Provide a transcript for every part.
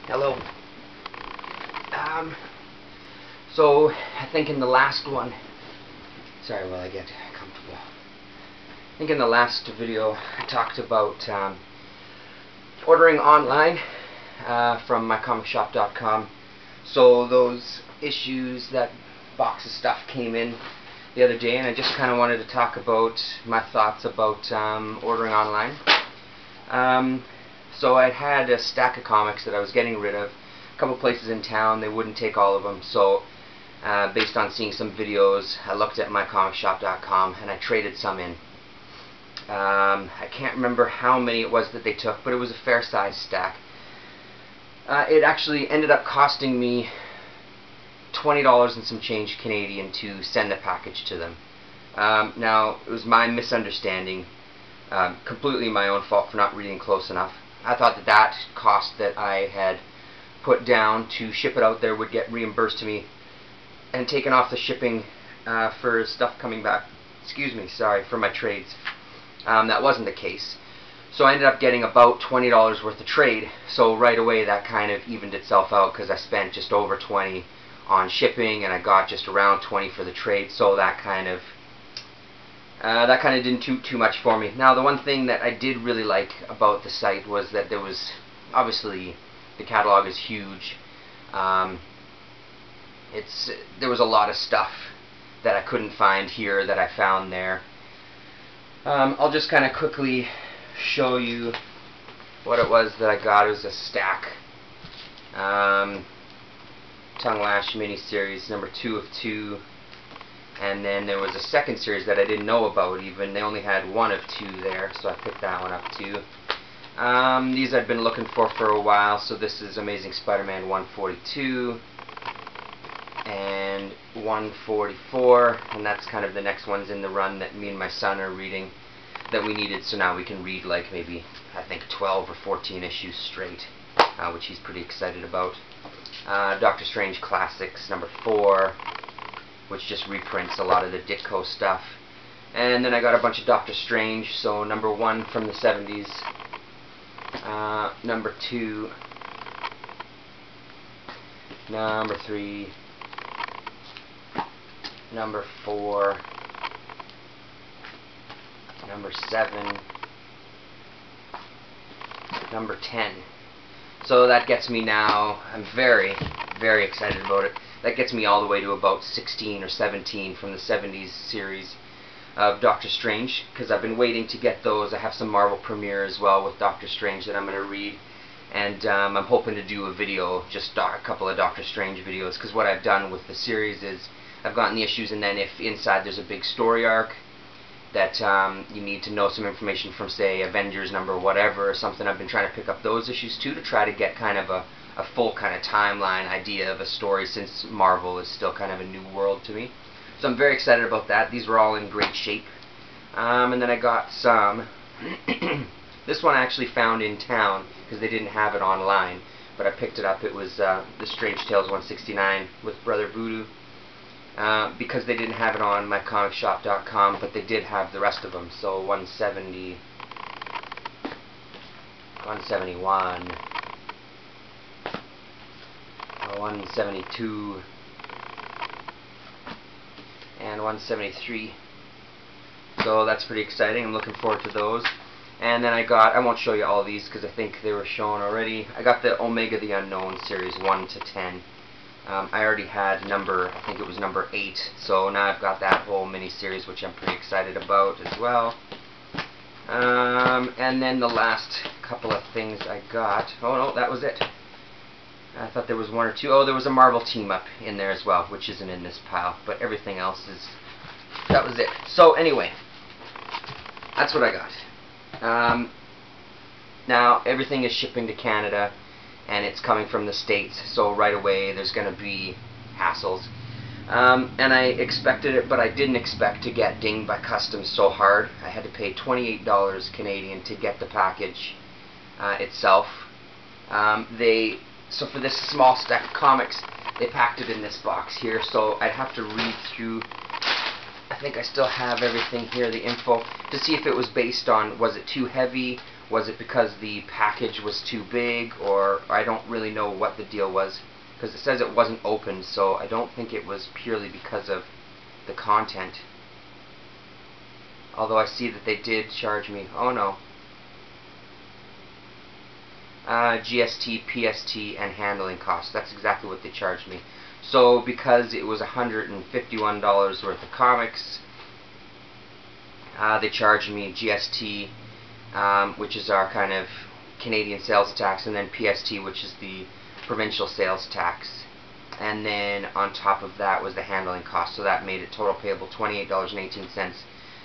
Hello. So I think in the last one, sorry while I get comfortable. I think in the last video I talked about ordering online from MyComicShop.com. So those issues, that box of stuff came in the other day, and I just kind of wanted to talk about my thoughts about ordering online. So I had a stack of comics that I was getting rid of. A couple places in town, they wouldn't take all of them, so based on seeing some videos, I looked at MyComicShop.com and I traded some in. I can't remember how many it was that they took, but it was a fair size stack. It actually ended up costing me $20 and some change Canadian to send the package to them. Now, it was my misunderstanding, completely my own fault for not reading close enough. I thought that that cost that I had put down to ship it out there would get reimbursed to me and taken off the shipping for stuff coming back, for my trades. That wasn't the case. So I ended up getting about $20 worth of trade, so right away that kind of evened itself out because I spent just over $20 on shipping and I got just around $20 for the trade, so that kind of didn't do too much for me. Now, the one thing that I did really like about the site was that there was, obviously, the catalog is huge. There was a lot of stuff that I couldn't find here that I found there. I'll just kind of quickly show you what it was that I got. It was a stack. Tongue Lash miniseries, number 2 of 2. And then there was a second series that I didn't know about even. They only had 1 of 2 there, so I picked that one up too. These I'd been looking for a while. So this is Amazing Spider-Man 142 and 144, and that's kind of the next ones in the run that me and my son are reading that we needed, so now we can read like maybe, I think, 12 or 14 issues straight, which he's pretty excited about. Doctor Strange Classics number 4, which just reprints a lot of the Ditko stuff. And then I got a bunch of Doctor Strange, so number 1 from the 70s, number 2, number 3, number 4, number 7, number 10. So that gets me now, I'm very, very excited about it. That gets me all the way to about 16 or 17 from the 70s series of Doctor Strange, because I've been waiting to get those. I have some Marvel premiere as well with Doctor Strange that I'm going to read, and I'm hoping to do a video, just a couple of Doctor Strange videos, because what I've done with the series is I've gotten the issues, and then if inside there's a big story arc that you need to know some information from, say, Avengers number whatever or something, I've been trying to pick up those issues too to try to get kind of a full kind of timeline idea of a story, since Marvel is still kind of a new world to me. So I'm very excited about that. These were all in great shape. And then I got some this one I actually found in town because they didn't have it online, but I picked it up. It was the Strange Tales 169 with Brother Voodoo, because they didn't have it on MyComicShop.com, but they did have the rest of them. So 170, 171, 172, and 173. So that's pretty exciting. I'm looking forward to those. And then I won't show you all these because I think they were shown already. I got the Omega the Unknown series 1 to 10. I already had I think it was number 8, so now I've got that whole mini-series, which I'm pretty excited about as well. And then the last couple of things I got, oh no, that was it. I thought there was 1 or 2. Oh, there was a Marvel team-up in there as well, which isn't in this pile, but everything else is, that was it. So anyway, that's what I got. Now, everything is shipping to Canada, and it's coming from the States, so right away there's going to be hassles. And I expected it, but I didn't expect to get dinged by customs so hard. I had to pay $28 Canadian to get the package itself. So for this small stack of comics, they packed it in this box here, so I'd have to read through. I think I still have everything here, the info, to see if it was based on, was it too heavy, Was it because the package was too big, or I don't really know what the deal was, because it says it wasn't opened, so I don't think it was purely because of the content. Although I see that they did charge me, oh no, GST, PST, and handling costs. That's exactly what they charged me. So because it was $151 worth of comics, they charged me GST, which is our kind of Canadian sales tax, and then PST, which is the provincial sales tax. And then on top of that was the handling cost, so that made it total payable $28.18.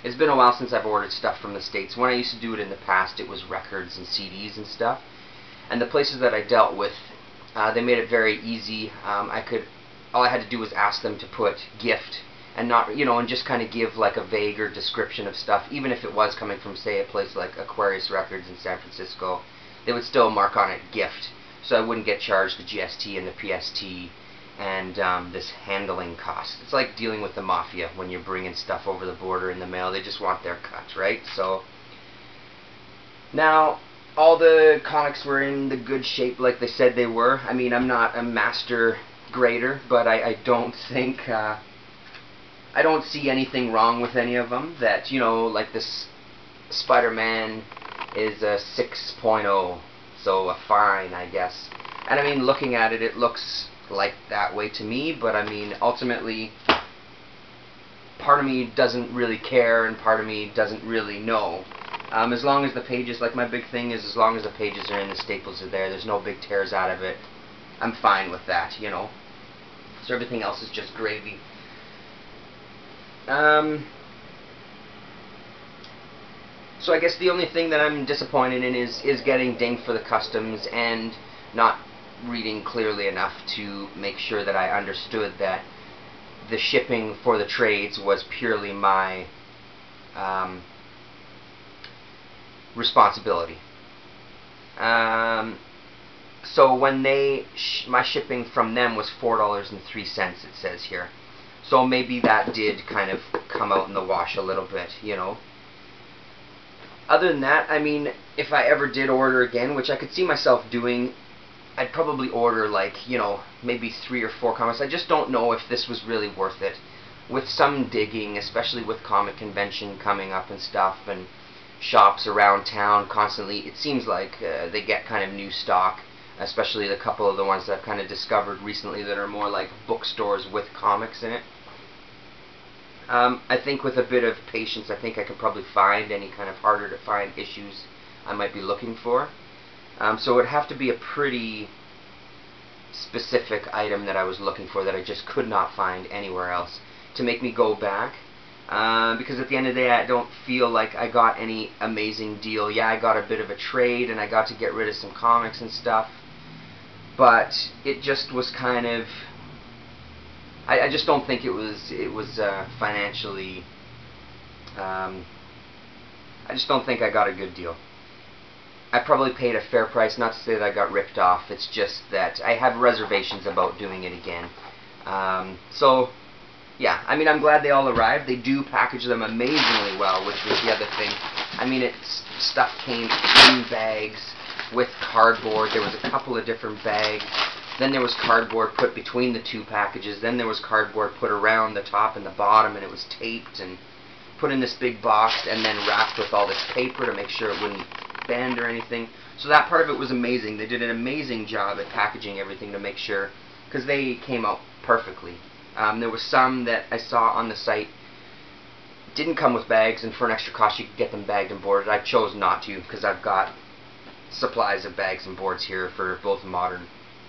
It's been a while since I've ordered stuff from the States. When I used to do it in the past, it was records and CDs and stuff. And the places that I dealt with, they made it very easy. All I had to do was ask them to put gift, and not, you know, and just kind of give like a vaguer description of stuff. Even if it was coming from, say, a place like Aquarius Records in San Francisco, they would still mark on it gift, so I wouldn't get charged the GST and the PST and this handling cost. It's like dealing with the mafia when you're bringing stuff over the border in the mail. They just want their cut, right? So now all the comics were in the good shape like they said they were. I mean, I'm not a master grader, but I don't think I don't see anything wrong with any of them. That, you know, like this Spider-Man is a 6.0, so a fine, I guess. And I mean, looking at it, it looks like that way to me, but I mean, ultimately, part of me doesn't really care, and part of me doesn't really know. As long as the pages, like my big thing is, as long as the pages are in, the staples are there's no big tears out of it, I'm fine with that, you know. So everything else is just gravy. So I guess the only thing that I'm disappointed in is getting dinged for the customs and not reading clearly enough to make sure that I understood that the shipping for the trades was purely my responsibility. So when my shipping from them was $4.03, it says here. So maybe that did kind of come out in the wash a little bit, you know. Other than that, I mean, if I ever did order again, which I could see myself doing, I'd probably order, like, you know, maybe 3 or 4 comics. I just don't know if this was really worth it. With some digging, especially with comic convention coming up and stuff, and shops around town constantly, it seems like they get kind of new stock, especially the couple of the ones that I've kind of discovered recently that are more like bookstores with comics in it. I think with a bit of patience, I think I could probably find any kind of harder to find issues I might be looking for. So it would have to be a pretty specific item that I was looking for that I just could not find anywhere else to make me go back. Because at the end of the day, I don't feel like I got any amazing deal. Yeah, I got a bit of a trade and I got to get rid of some comics and stuff, but it just was kind of, I just don't think it was financially, I just don't think I got a good deal. I probably paid a fair price, not to say that I got ripped off, it's just that I have reservations about doing it again. So yeah, I mean, I'm glad they all arrived. They do package them amazingly well, which was the other thing. I mean, stuff came in bags with cardboard. There was a couple of different bags. Then there was cardboard put between the 2 packages. Then there was cardboard put around the top and the bottom, and it was taped and put in this big box and then wrapped with all this paper to make sure it wouldn't bend or anything. So that part of it was amazing. They did an amazing job at packaging everything to make sure, because they came out perfectly. There was some that I saw on the site didn't come with bags, and for an extra cost you could get them bagged and boarded. I chose not to because I've got supplies of bags and boards here for both modern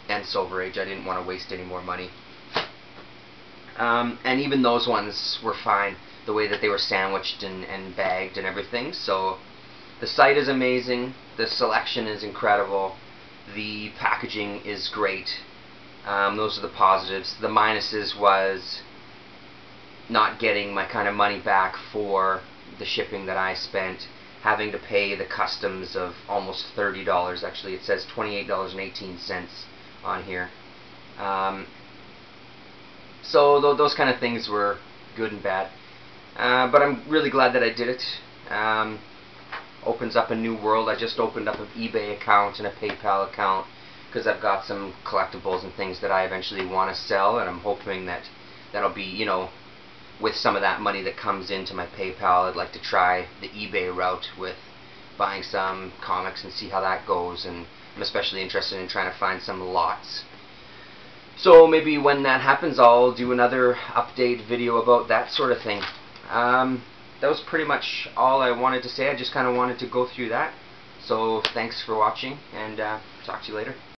and Silver Age. I didn't want to waste any more money. And even those ones were fine, the way that they were sandwiched and bagged and everything. So the site is amazing, the selection is incredible, the packaging is great. Those are the positives. The minuses was not getting my kind of money back for the shipping that I spent, having to pay the customs of almost $30. Actually, it says $28.18 on here. So those kind of things were good and bad. But I'm really glad that I did it. opens up a new world. I just opened up an eBay account and a PayPal account because I've got some collectibles and things that I eventually want to sell, and I'm hoping that that'll be, you know, with some of that money that comes into my PayPal, I'd like to try the eBay route with buying some comics and see how that goes, and I'm especially interested in trying to find some lots. So maybe when that happens, I'll do another update video about that sort of thing. That was pretty much all I wanted to say. I just kind of wanted to go through that. So thanks for watching, and talk to you later.